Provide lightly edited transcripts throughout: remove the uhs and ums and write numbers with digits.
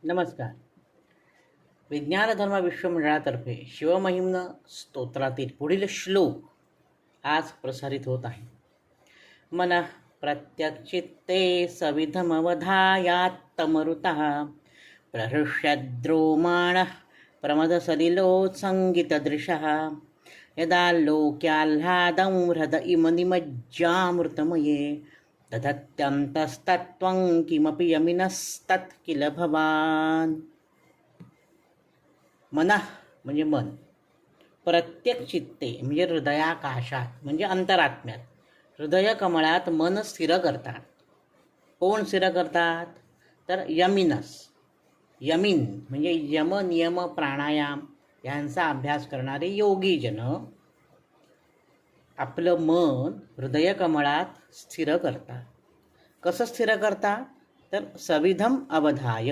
नमस्कार. विज्ञान धर्म विश्वमंडळातर्फे शिवमहिम्न स्तोत्रातील पुढील श्लोक आज प्रसारित होत आहे. मनः प्रत्यक्षित्ते सविधमवधायात्तमरुतः प्रहृष्यद्रोमाणः प्रमदसलिलोत्सङ्गितदृशः यदा लोक्याह्लादं हृद इमनिमज्जामृतमये तदत्यन्तस्तत्त्वं किमपि यमिनस्तत् किल भवान्. मनः म्हणजे मन, प्रत्येक चित्ते म्हणजे हृदयाकाशात म्हणजे अंतरात्म्यात, हृदय कमळात मन स्थिर करतात. कोण स्थिर करतात? तर यमिनस, यमीन म्हणजे यम नियम प्राणायाम यांचा अभ्यास करणारे योगीजन आपलं मन हृदय कमळात स्थिर करतात. कसं स्थिर करतात? तर सविधम अवधाय,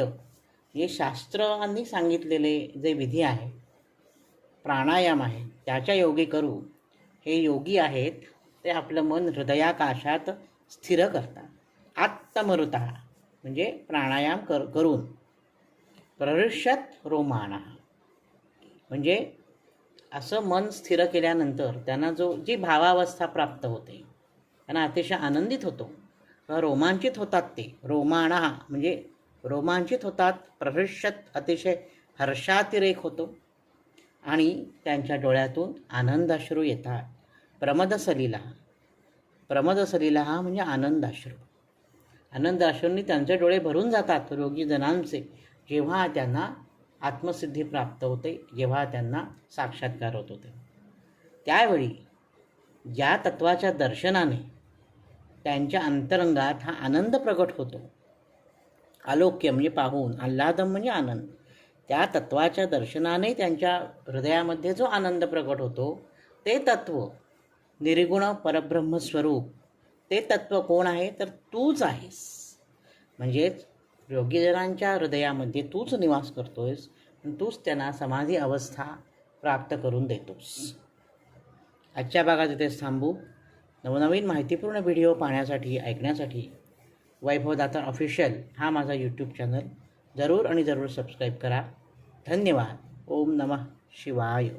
हे शास्त्रांनी सांगितलेले जे विधी आहे, प्राणायाम आहे, त्याच्या योगी करू हे योगी आहेत ते आपलं मन हृदयाकाशात स्थिर करतात. आत्तमरुतः म्हणजे प्राणायाम करून, प्रहृष्यत रोमाणः म्हणजे असं मन स्थिर केल्यानंतर त्यांना जी भावावस्था प्राप्त होते, त्यांना अतिशय आनंदित होतो, रोमांचित होतात. ते रोमाणः म्हणजे रोमांचित होतात. प्रहृष्यत अतिशय हर्षातिरेक होतो आणि त्यांच्या डोळ्यातून आनंदाश्रू येतात. प्रमदसलिला, प्रमदसलिला म्हणजे आनंदाश्रू, आनंदाश्रूंनी त्यांचे डोळे भरून जातात रोगीजनांचे, जेव्हा त्यांना आत्मसिद्धी प्राप्त होते, जेव्हा त्यांना साक्षात्कार होत होते. त्यावेळी ज्या तत्वाच्या दर्शनाने त्यांच्या अंतरंगात हा आनंद प्रकट होतो, आलोक्य म्हणजे पाहून, आल्हादम म्हणजे आनंद, त्या तत्वाच्या दर्शनाने त्यांच्या हृदयामध्ये जो आनंद प्रकट होतो, ते तत्व निर्गुण परब्रह्मस्वरूप, ते तत्व कोण आहे? तर तूच आहेस. म्हणजेच योगीजनांच्या हृदयामध्ये तूच निवास करतोयस, तूच त्यांना समाधी अवस्था प्राप्त करून देतोस. आजच्या भागात इथेच थांबू. नवनवीन माहितीपूर्ण व्हिडिओ पाहण्यासाठी, ऐकण्यासाठी वैभव दातार ऑफिशियल हा माझा यूट्यूब चॅनल जरूर आणि जरूर सबस्क्राईब करा. धन्यवाद. ओम नमः शिवाय.